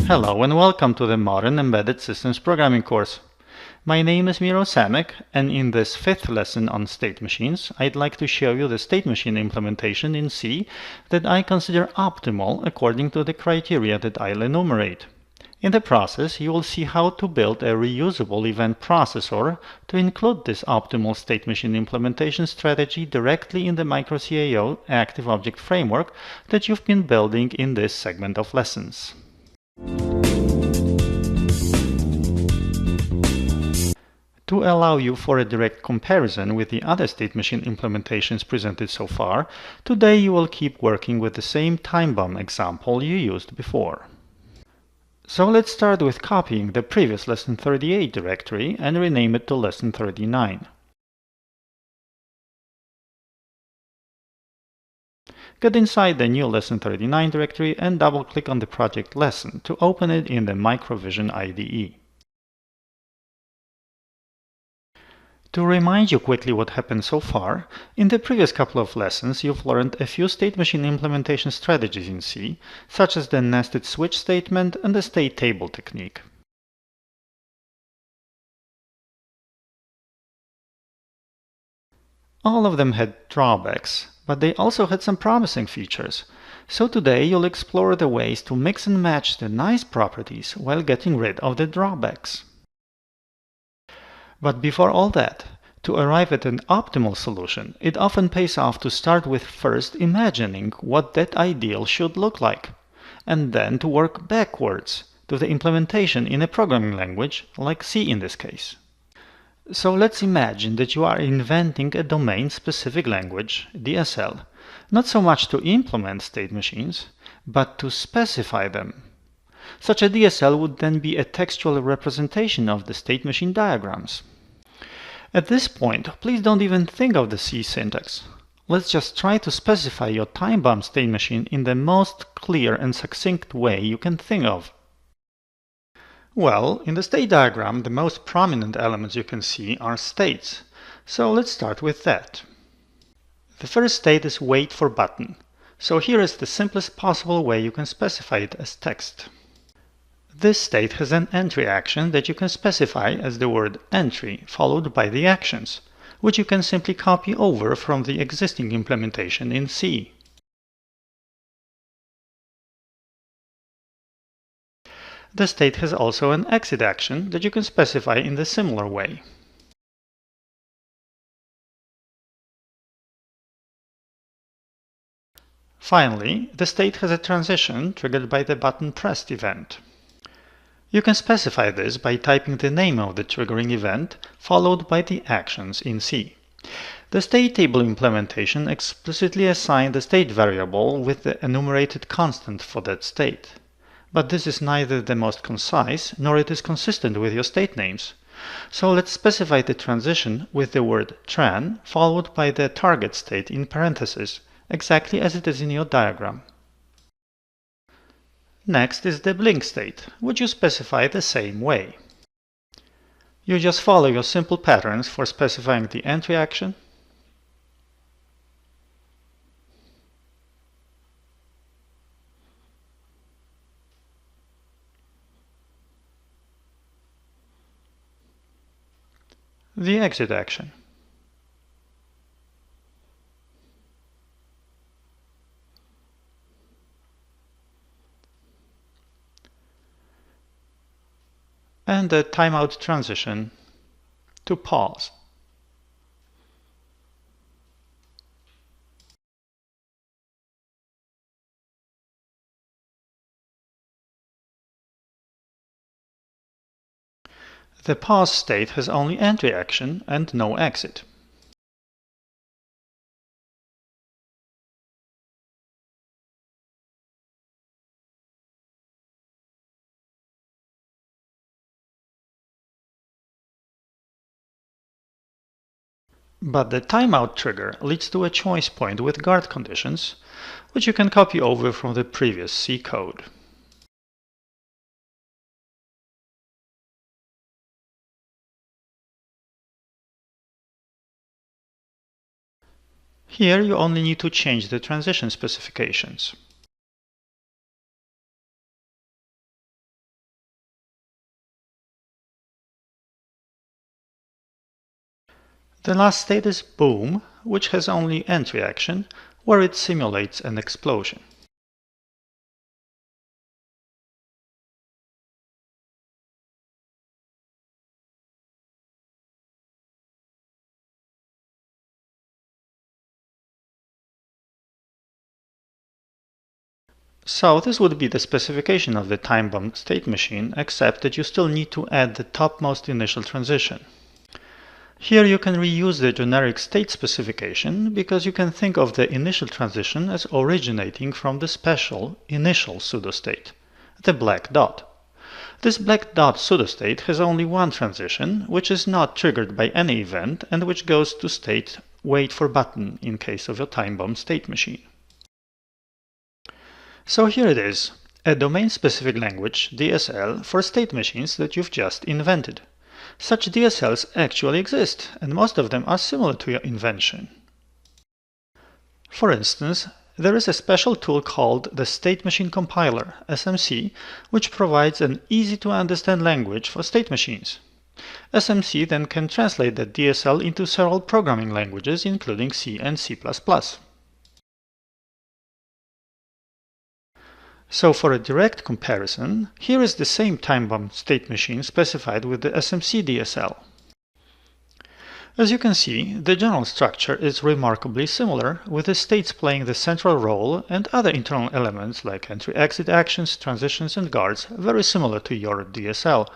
Hello and welcome to the Modern Embedded Systems Programming course. My name is Miro Samek, and in this fifth lesson on state machines, I'd like to show you the state machine implementation in C that I consider optimal according to the criteria that I'll enumerate. In the process, you will see how to build a reusable event processor to include this optimal state machine implementation strategy directly in the microCAO active object framework that you've been building in this segment of lessons. To allow you for a direct comparison with the other state machine implementations presented so far, today you will keep working with the same Timebomb example you used before. So let's start with copying the previous Lesson 38 directory and rename it to Lesson 39. Get inside the new Lesson 39 directory and double-click on the project lesson to open it in the Microvision IDE. To remind you quickly what happened so far, in the previous couple of lessons you've learned a few state machine implementation strategies in C, such as the nested switch statement and the state table technique. All of them had drawbacks, but they also had some promising features. So today you'll explore the ways to mix and match the nice properties while getting rid of the drawbacks. But before all that, to arrive at an optimal solution, it often pays off to start with first imagining what that ideal should look like, and then to work backwards to the implementation in a programming language, like C in this case. So let's imagine that you are inventing a domain-specific language, DSL, not so much to implement state machines, but to specify them. Such a DSL would then be a textual representation of the state machine diagrams. At this point, please don't even think of the C syntax. Let's just try to specify your time-bomb state machine in the most clear and succinct way you can think of. Well, in the state diagram, the most prominent elements you can see are states. So let's start with that. The first state is wait for button. So here is the simplest possible way you can specify it as text. This state has an entry action that you can specify as the word entry followed by the actions, which you can simply copy over from the existing implementation in C. The state has also an exit action that you can specify in the similar way. Finally, the state has a transition triggered by the button pressed event. You can specify this by typing the name of the triggering event followed by the actions in C. The state table implementation explicitly assigns the state variable with the enumerated constant for that state. But this is neither the most concise nor it is consistent with your state names. So let's specify the transition with the word tran followed by the target state in parentheses, exactly as it is in your diagram. Next is the blink state, which you specify the same way. You just follow your simple patterns for specifying the entry action, the exit action, and the timeout transition to pause. The pause state has only entry action and no exit. But the timeout trigger leads to a choice point with guard conditions, which you can copy over from the previous C code. Here you only need to change the transition specifications. The last state is boom, which has only entry action, where it simulates an explosion. So this would be the specification of the time-bomb state machine, except that you still need to add the topmost initial transition. Here you can reuse the generic state specification because you can think of the initial transition as originating from the special initial pseudostate, the black dot. This black dot pseudostate has only one transition, which is not triggered by any event and which goes to state wait for button in case of your time-bomb state machine. So here it is, a domain-specific language, DSL, for state machines that you've just invented. Such DSLs actually exist, and most of them are similar to your invention. For instance, there is a special tool called the State Machine Compiler, SMC, which provides an easy-to-understand language for state machines. SMC then can translate that DSL into several programming languages, including C and C++. So for a direct comparison, here is the same time-bomb state machine specified with the SMC DSL. As you can see, the general structure is remarkably similar, with the states playing the central role and other internal elements like entry-exit actions, transitions and guards very similar to your DSL.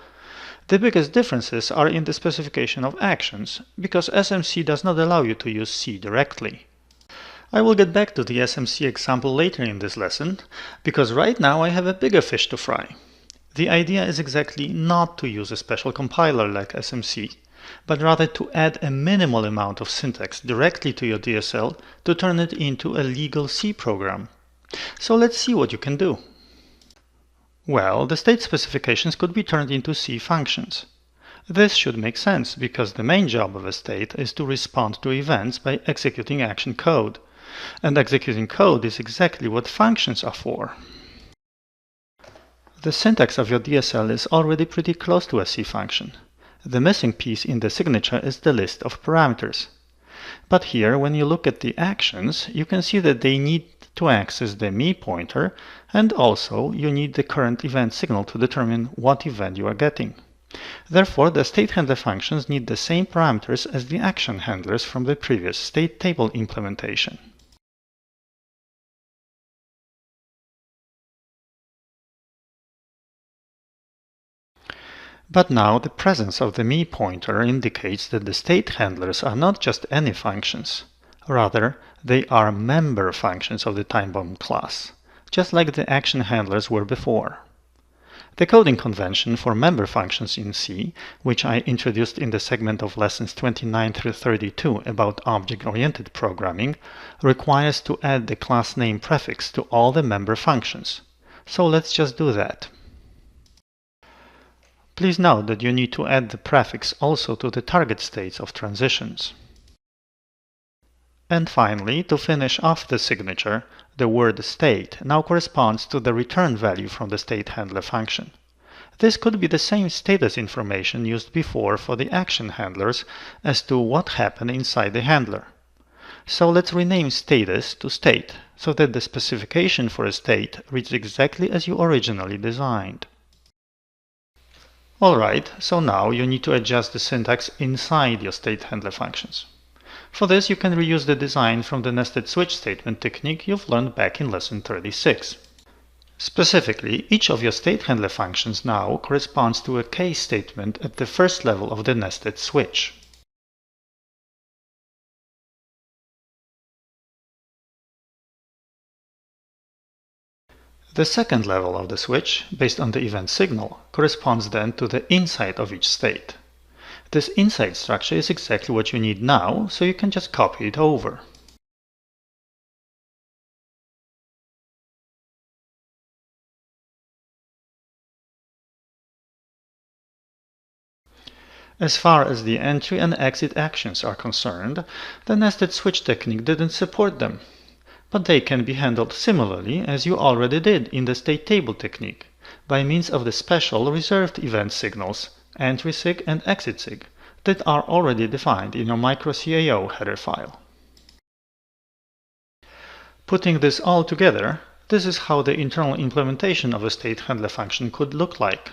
The biggest differences are in the specification of actions, because SMC does not allow you to use C directly. I will get back to the SMC example later in this lesson, because right now I have a bigger fish to fry. The idea is exactly not to use a special compiler like SMC, but rather to add a minimal amount of syntax directly to your DSL to turn it into a legal C program. So let's see what you can do. Well, the state specifications could be turned into C functions. This should make sense, because the main job of a state is to respond to events by executing action code. And executing code is exactly what functions are for. The syntax of your DSL is already pretty close to a C function. The missing piece in the signature is the list of parameters. But here, when you look at the actions, you can see that they need to access the me pointer, and also you need the current event signal to determine what event you are getting. Therefore, the state handler functions need the same parameters as the action handlers from the previous state table implementation. But now the presence of the me pointer indicates that the state handlers are not just any functions. Rather, they are member functions of the time-bomb class, just like the action handlers were before. The coding convention for member functions in C, which I introduced in the segment of lessons 29 through 32 about object-oriented programming, requires to add the class name prefix to all the member functions. So let's just do that. Please note that you need to add the prefix also to the target states of transitions. And finally, to finish off the signature, the word state now corresponds to the return value from the state handler function. This could be the same status information used before for the action handlers as to what happened inside the handler. So let's rename status to state, so that the specification for a state reads exactly as you originally designed. Alright, so now you need to adjust the syntax inside your state handler functions. For this, you can reuse the design from the nested switch statement technique you've learned back in lesson 36. Specifically, each of your state handler functions now corresponds to a case statement at the first level of the nested switch. The second level of the switch, based on the event signal, corresponds then to the inside of each state. This inside structure is exactly what you need now, so you can just copy it over. As far as the entry and exit actions are concerned, the nested switch technique didn't support them. But they can be handled similarly as you already did in the state table technique, by means of the special reserved event signals, entry sig and exit sig, that are already defined in your microcao header file. Putting this all together, this is how the internal implementation of a state handler function could look like.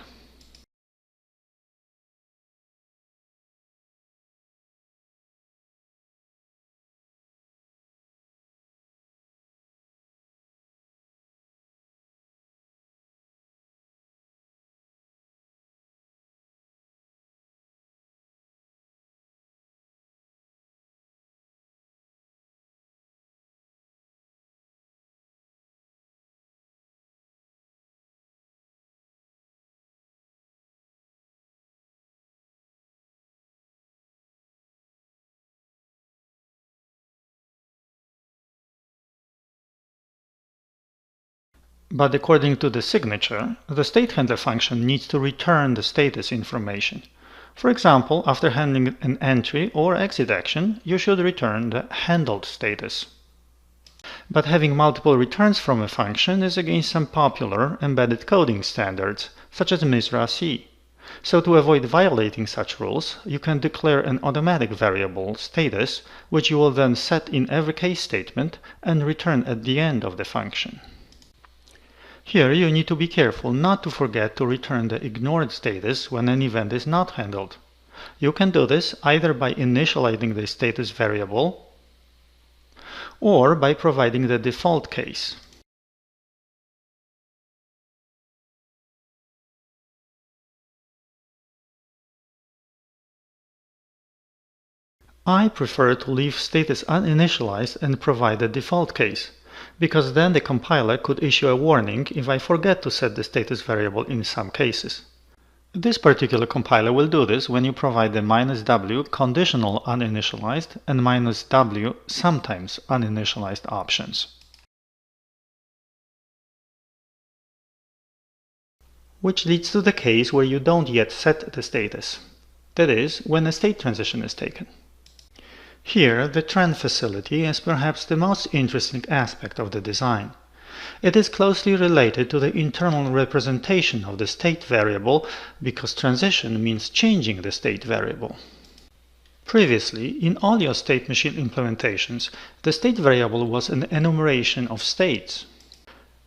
But according to the signature, the state handler function needs to return the status information. For example, after handling an entry or exit action, you should return the handled status. But having multiple returns from a function is against some popular embedded coding standards, such as MISRA-C. So to avoid violating such rules, you can declare an automatic variable status, which you will then set in every case statement and return at the end of the function. Here you need to be careful not to forget to return the ignored status when an event is not handled. You can do this either by initializing the status variable or by providing the default case. I prefer to leave status uninitialized and provide a default case, because then the compiler could issue a warning if I forget to set the status variable in some cases. This particular compiler will do this when you provide the -w conditional uninitialized and -w sometimes uninitialized options. Which leads to the case where you don't yet set the status. That is, when a state transition is taken. Here, the trend facility is perhaps the most interesting aspect of the design. It is closely related to the internal representation of the state variable because transition means changing the state variable. Previously, in all your state machine implementations, the state variable was an enumeration of states.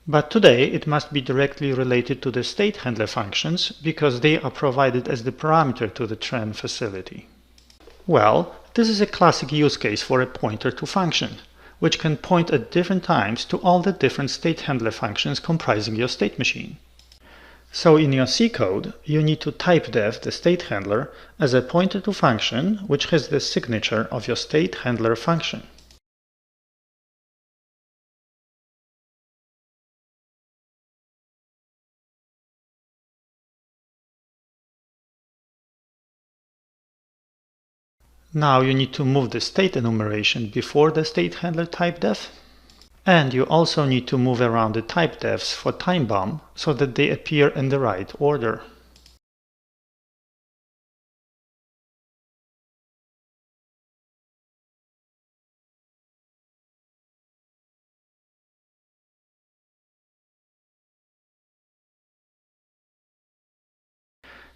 But today it must be directly related to the state handler functions because they are provided as the parameter to the trend facility. Well, this is a classic use case for a pointer to function, which can point at different times to all the different state handler functions comprising your state machine. So in your C code, you need to typedef the state handler as a pointer to function which has the signature of your state handler function. Now you need to move the state enumeration before the state handler typedef. And you also need to move around the typedefs for Timebomb so that they appear in the right order.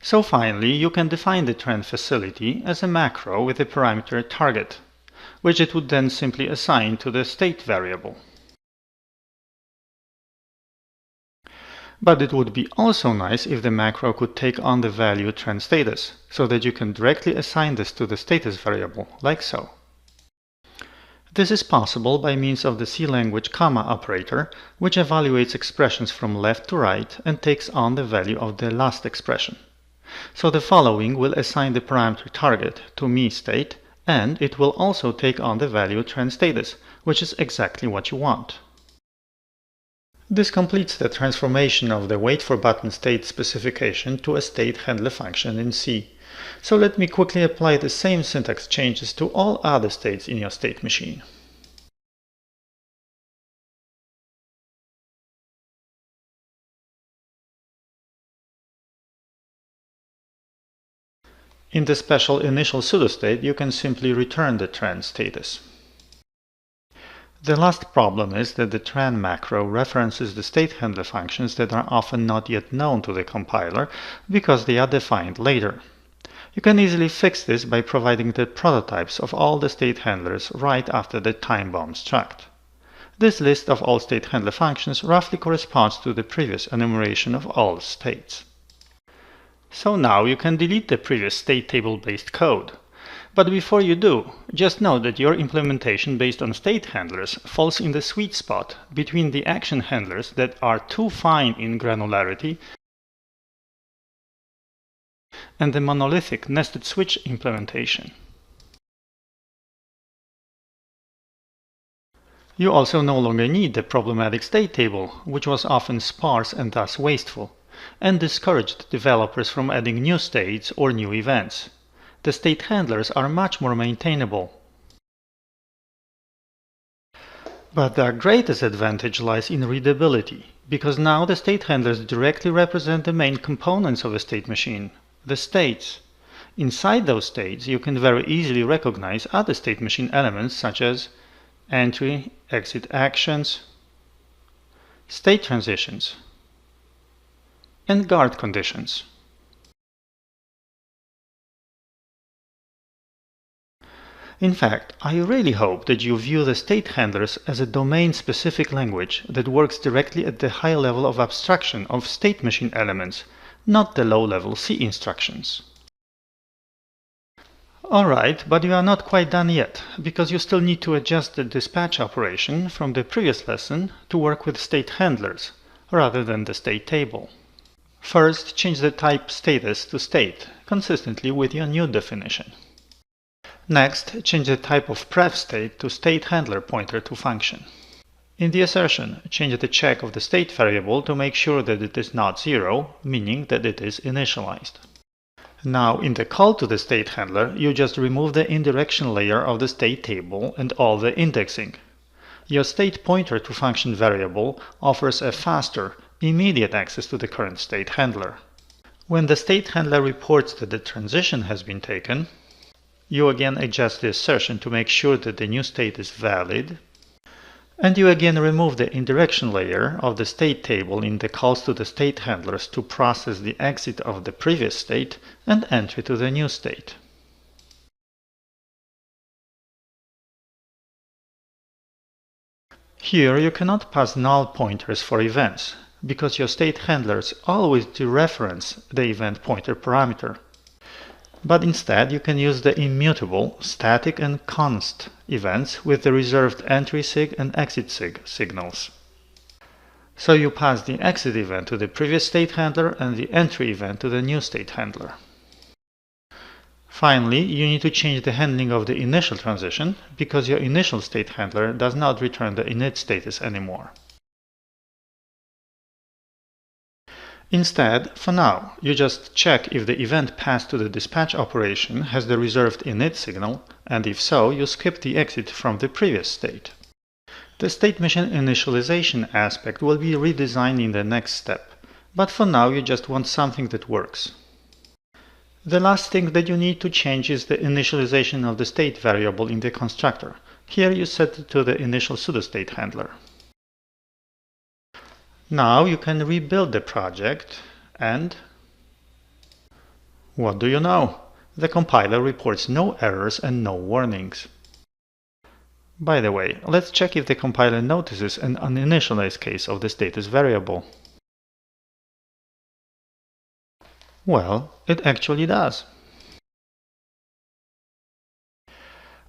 So finally, you can define the trend facility as a macro with the parameter target, which it would then simply assign to the state variable. But it would be also nice if the macro could take on the value trend status, so that you can directly assign this to the status variable, like so. This is possible by means of the C language comma operator, which evaluates expressions from left to right and takes on the value of the last expression. So the following will assign the parameter target to me state, and it will also take on the value trend status, which is exactly what you want. This completes the transformation of the wait for button state specification to a state handler function in C. So let me quickly apply the same syntax changes to all other states in your state machine. In the special initial pseudostate, you can simply return the trend status. The last problem is that the trend macro references the state handler functions that are often not yet known to the compiler because they are defined later. You can easily fix this by providing the prototypes of all the state handlers right after the Timebomb struct. This list of all state handler functions roughly corresponds to the previous enumeration of all states. So now you can delete the previous state table-based code. But before you do, just know that your implementation based on state handlers falls in the sweet spot between the action handlers that are too fine in granularity and the monolithic nested switch implementation. You also no longer need the problematic state table, which was often sparse and thus wasteful, and discouraged developers from adding new states or new events. The state handlers are much more maintainable. But their greatest advantage lies in readability, because now the state handlers directly represent the main components of a state machine, the states. Inside those states, you can very easily recognize other state machine elements such as entry, exit actions, state transitions, and guard conditions. In fact, I really hope that you view the state handlers as a domain-specific language that works directly at the high level of abstraction of state machine elements, not the low-level C instructions. Alright, but you are not quite done yet, because you still need to adjust the dispatch operation from the previous lesson to work with state handlers, rather than the state table. First, change the type status to state, consistently with your new definition. Next, change the type of pref state to state handler pointer to function. In the assertion, change the check of the state variable to make sure that it is not 0, meaning that it is initialized. Now, in the call to the state handler, you just remove the indirection layer of the state table and all the indexing. Your state pointer to function variable offers a faster, immediate access to the current state handler. When the state handler reports that the transition has been taken, you again adjust the assertion to make sure that the new state is valid, and you again remove the indirection layer of the state table in the calls to the state handlers to process the exit of the previous state and entry to the new state. Here you cannot pass null pointers for events, because your state handlers always dereference the event pointer parameter. But instead you can use the immutable static and const events with the reserved entry sig and exit sig signals. So you pass the exit event to the previous state handler and the entry event to the new state handler. Finally, you need to change the handling of the initial transition, because your initial state handler does not return the init status anymore. Instead, for now, you just check if the event passed to the dispatch operation has the reserved init signal, and if so, you skip the exit from the previous state. The state machine initialization aspect will be redesigned in the next step, but for now you just want something that works. The last thing that you need to change is the initialization of the state variable in the constructor. Here you set it to the initial pseudostate handler. Now you can rebuild the project and what do you know? The compiler reports no errors and no warnings. By the way, let's check if the compiler notices an uninitialized case of the status variable. Well, it actually does.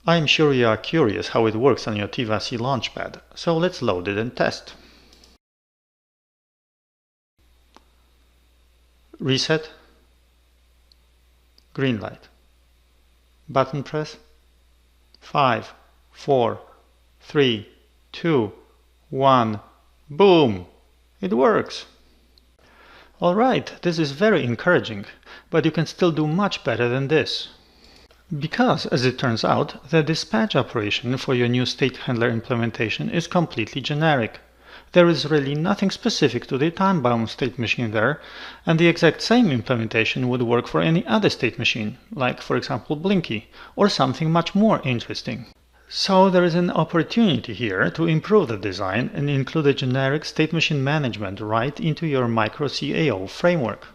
I'm sure you are curious how it works on your Tiva-C Launchpad, so let's load it and test. Reset. Green light. Button press. 5, 4, 3, 2, 1. Boom! It works! Alright, this is very encouraging, but you can still do much better than this. Because, as it turns out, the dispatch operation for your new state handler implementation is completely generic. There is really nothing specific to the time-bound state machine there, and the exact same implementation would work for any other state machine, like for example Blinky, or something much more interesting. So there is an opportunity here to improve the design and include a generic state machine management right into your micro CAO framework.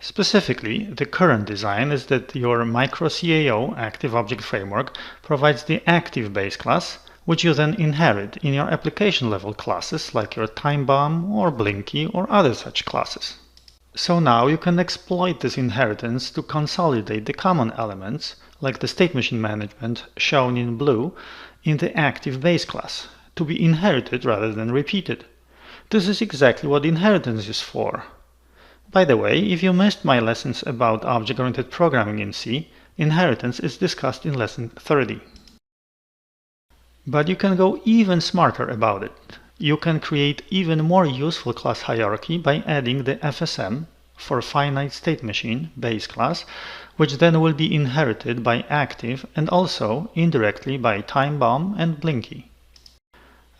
Specifically, the current design is that your micro-CAO active object framework provides the active base class, which you then inherit in your application level classes like your Timebomb or Blinky or other such classes. So now you can exploit this inheritance to consolidate the common elements, like the state machine management shown in blue, in the active base class, to be inherited rather than repeated. This is exactly what inheritance is for. By the way, if you missed my lessons about object-oriented programming in C, inheritance is discussed in lesson 30. But you can go even smarter about it. You can create even more useful class hierarchy by adding the FSM for finite state machine base class, which then will be inherited by active and also indirectly by Timebomb and Blinky.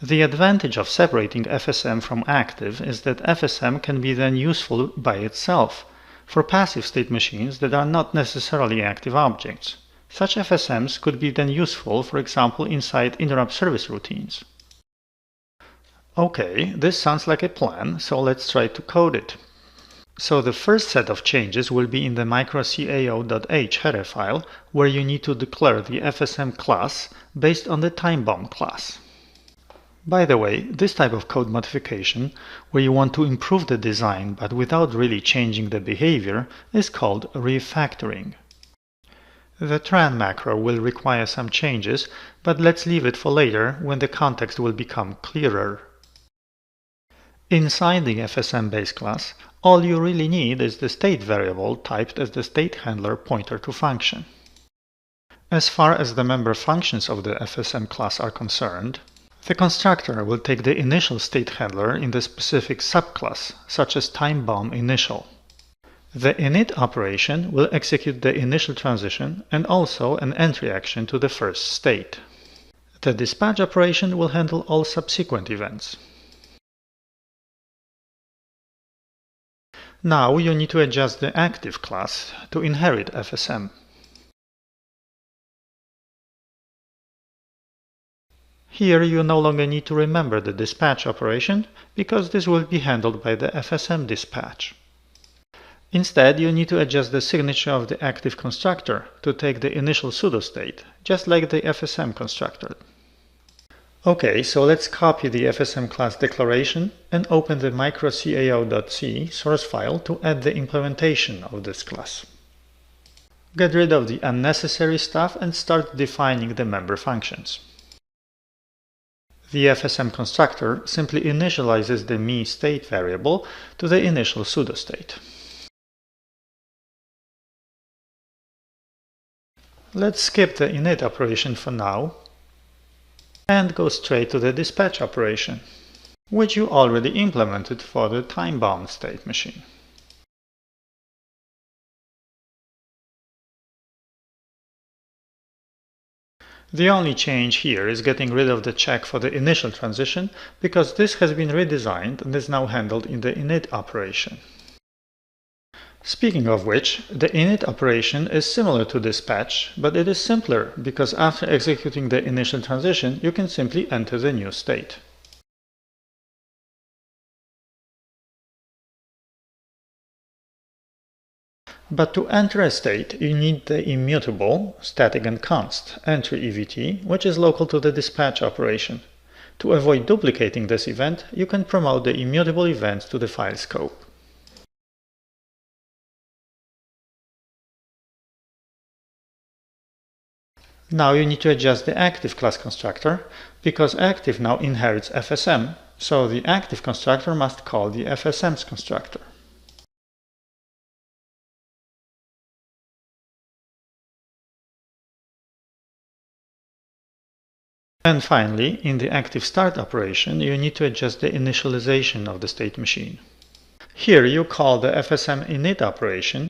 The advantage of separating FSM from active is that FSM can be then useful by itself for passive state machines that are not necessarily active objects. Such FSMs could be then useful, for example, inside interrupt service routines. Okay, this sounds like a plan, so let's try to code it. So the first set of changes will be in the micro-cao.h header file, where you need to declare the FSM class based on the Timebomb class. By the way, this type of code modification, where you want to improve the design but without really changing the behavior, is called refactoring. The tran macro will require some changes, but let's leave it for later when the context will become clearer. Inside the FSM base class, all you really need is the state variable typed as the state handler pointer to function. As far as the member functions of the FSM class are concerned, the constructor will take the initial state handler in the specific subclass, such as Timebomb initial. The init operation will execute the initial transition and also an entry action to the first state. The dispatch operation will handle all subsequent events. Now you need to adjust the active class to inherit FSM. Here you no longer need to remember the dispatch operation, because this will be handled by the FSM dispatch. Instead, you need to adjust the signature of the active constructor to take the initial pseudostate, just like the FSM constructor. Okay, so let's copy the FSM class declaration and open the micro-cao.c source file to add the implementation of this class. Get rid of the unnecessary stuff and start defining the member functions. The FSM constructor simply initializes the me state variable to the initial pseudostate. Let's skip the init operation for now and go straight to the dispatch operation, which you already implemented for the Timebomb state machine. The only change here is getting rid of the check for the initial transition, because this has been redesigned and is now handled in the init operation. Speaking of which, the init operation is similar to dispatch, but it is simpler because after executing the initial transition, you can simply enter the new state. But to enter a state, you need the immutable, static and const, entry EVT, which is local to the dispatch operation. To avoid duplicating this event, you can promote the immutable event to the file scope. Now you need to adjust the active class constructor, because active now inherits FSM, so the active constructor must call the FSM's constructor. And finally, in the active start operation, you need to adjust the initialization of the state machine. Here you call the FSM init operation,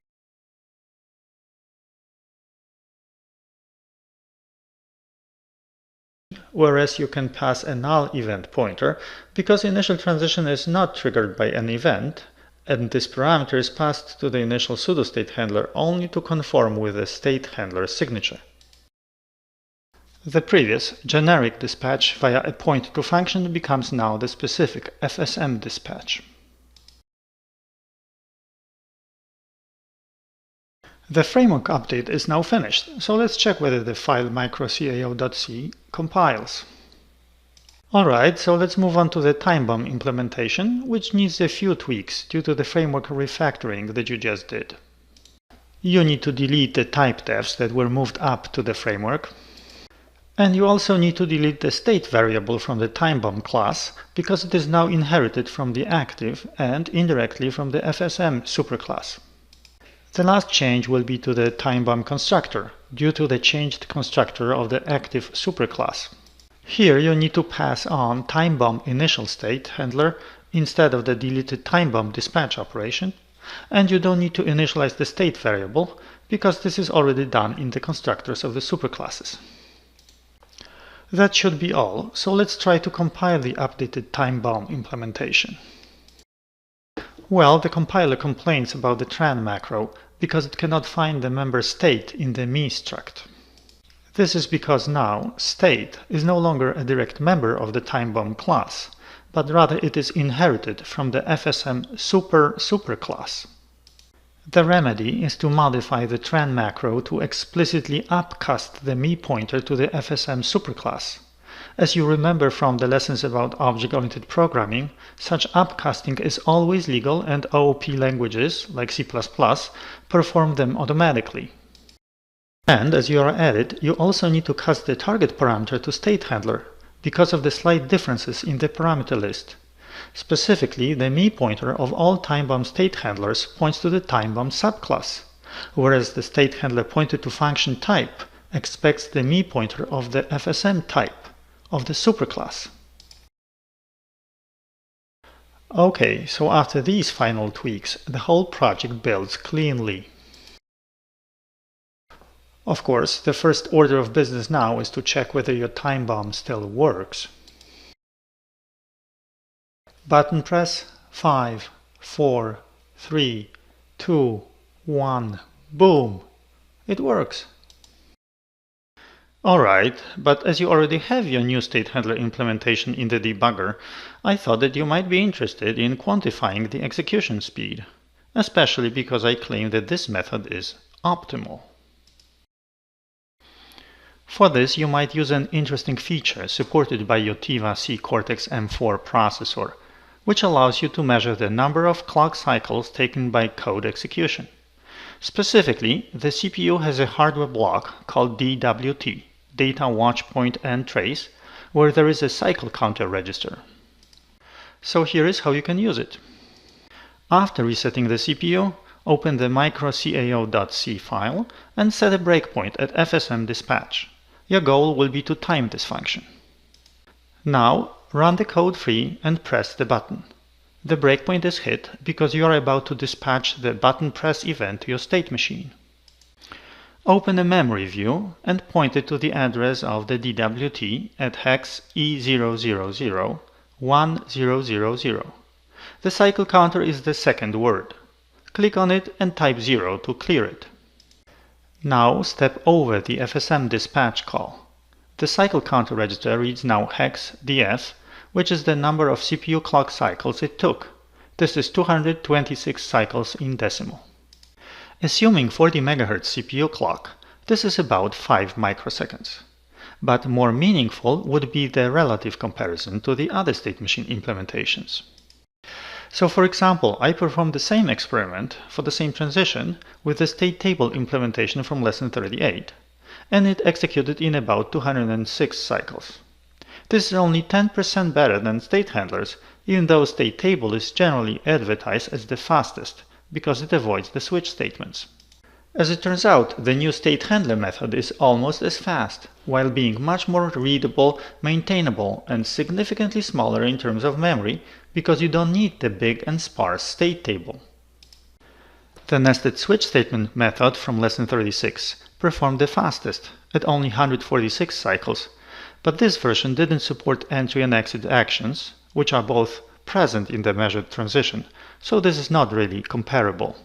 whereas you can pass a null event pointer, because initial transition is not triggered by an event, and this parameter is passed to the initial pseudostate handler only to conform with the state handler signature. The previous generic dispatch via a point-to function becomes now the specific FSM dispatch. The framework update is now finished, so let's check whether the file microcao.c compiles. Alright, so let's move on to the Timebomb implementation, which needs a few tweaks due to the framework refactoring that you just did. You need to delete the type defs that were moved up to the framework. And you also need to delete the state variable from the Timebomb class, because it is now inherited from the active and indirectly from the FSM superclass. The last change will be to the Timebomb constructor, due to the changed constructor of the active superclass. Here you need to pass on Timebomb initial state handler instead of the deleted Timebomb dispatch operation, and you don't need to initialize the state variable, because this is already done in the constructors of the superclasses. That should be all, so let's try to compile the updated Timebomb implementation. Well, the compiler complains about the tran macro because it cannot find the member state in the me struct. This is because now state is no longer a direct member of the Timebomb class, but rather it is inherited from the FSM superclass. The remedy is to modify the tran macro to explicitly upcast the me pointer to the FSM superclass. As you remember from the lessons about object-oriented programming, such upcasting is always legal and OOP languages, like C++, perform them automatically. And as you are at it, you also need to cast the target parameter to state handler, because of the slight differences in the parameter list. Specifically, the me pointer of all Timebomb state handlers points to the Timebomb subclass, whereas the state handler pointed to function type expects the me pointer of the FSM type of the superclass. Okay, so after these final tweaks, the whole project builds cleanly. Of course, the first order of business now is to check whether your Timebomb still works. Button press 5, 4, 3, 2, 1, boom! It works! Alright, but as you already have your new state handler implementation in the debugger, I thought that you might be interested in quantifying the execution speed, especially because I claim that this method is optimal. For this, you might use an interesting feature supported by your Tiva C Cortex-M processor, which allows you to measure the number of clock cycles taken by code execution. Specifically, the CPU has a hardware block called DWT, Data Watchpoint and Trace, where there is a cycle counter register. So here is how you can use it. After resetting the CPU, open the microcao.c file and set a breakpoint at FSM dispatch. Your goal will be to time this function. Now, run the code free and press the button. The breakpoint is hit because you are about to dispatch the button press event to your state machine. Open a memory view and point it to the address of the DWT at hex E0001000. The cycle counter is the second word. Click on it and type 0 to clear it. Now step over the FSM dispatch call. The cycle counter register reads now hex df, which is the number of CPU clock cycles it took. This is 226 cycles in decimal. Assuming 40 MHz CPU clock, this is about 5 microseconds. But more meaningful would be the relative comparison to the other state machine implementations. So for example, I performed the same experiment for the same transition with the state table implementation from lesson 38, and it executed in about 206 cycles. This is only 10% better than state handlers, even though state table is generally advertised as the fastest, because it avoids the switch statements. As it turns out, the new state handler method is almost as fast, while being much more readable, maintainable, and significantly smaller in terms of memory, because you don't need the big and sparse state table. The nested switch statement method from lesson 36 performed the fastest, at only 146 cycles, but this version didn't support entry and exit actions, which are both present in the measured transition, so this is not really comparable.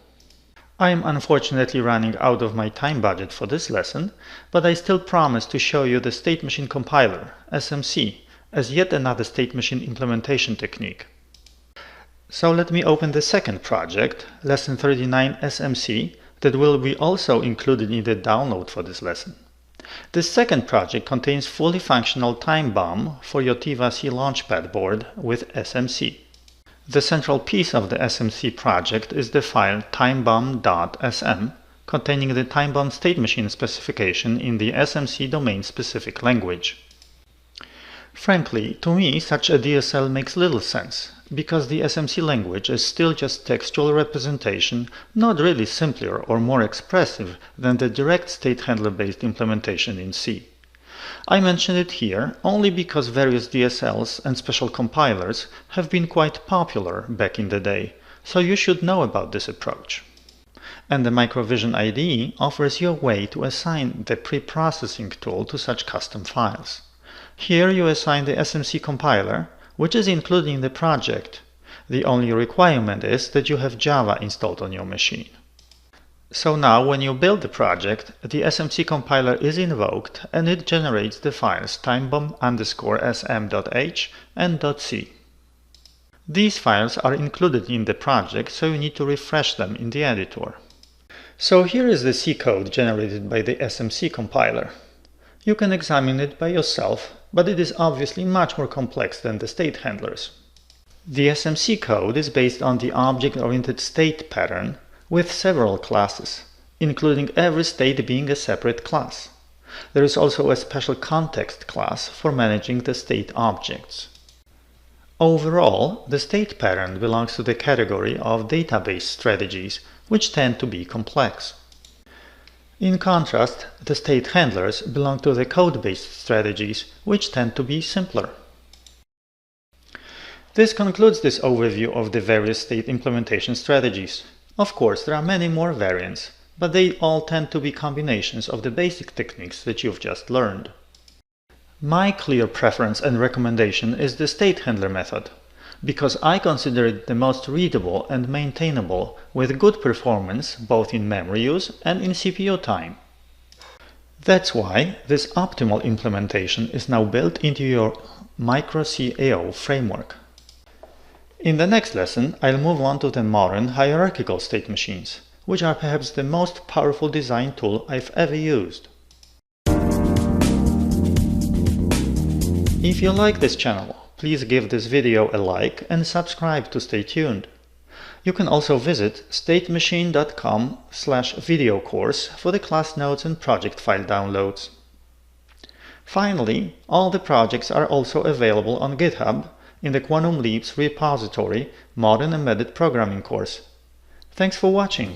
I am unfortunately running out of my time budget for this lesson, but I still promise to show you the state machine compiler, SMC, as yet another state machine implementation technique. So let me open the second project, lesson 39 SMC, that will be also included in the download for this lesson. The second project contains fully functional Timebomb for your Tiva-C Launchpad board with SMC. The central piece of the SMC project is the file timebomb.sm, containing the Timebomb state machine specification in the SMC domain-specific language. Frankly, to me, such a DSL makes little sense, because the SMC language is still just textual representation, not really simpler or more expressive than the direct state handler-based implementation in C. I mention it here only because various DSLs and special compilers have been quite popular back in the day, so you should know about this approach. And the Microvision IDE offers you a way to assign the pre-processing tool to such custom files. Here you assign the SMC compiler, which is included in the project. The only requirement is that you have Java installed on your machine. So now when you build the project, the SMC compiler is invoked and it generates the files timebomb_sm.h and .c. These files are included in the project, so you need to refresh them in the editor. So here is the C code generated by the SMC compiler. You can examine it by yourself, but it is obviously much more complex than the state handlers. The SMC code is based on the object-oriented state pattern with several classes, including every state being a separate class. There is also a special context class for managing the state objects. Overall, the state pattern belongs to the category of database strategies, which tend to be complex. In contrast, the state handlers belong to the code-based strategies, which tend to be simpler. This concludes this overview of the various state implementation strategies. Of course, there are many more variants, but they all tend to be combinations of the basic techniques that you've just learned. My clear preference and recommendation is the state handler method, because I consider it the most readable and maintainable with good performance both in memory use and in CPU time. That's why this optimal implementation is now built into your micro-C/AO framework. In the next lesson, I'll move on to the modern hierarchical state machines, which are perhaps the most powerful design tool I've ever used. If you like this channel, please give this video a like and subscribe to stay tuned. You can also visit statemachine.com/video course for the class notes and project file downloads. Finally, all the projects are also available on GitHub in the Quantum Leap's repository Modern Embedded Programming course. Thanks for watching.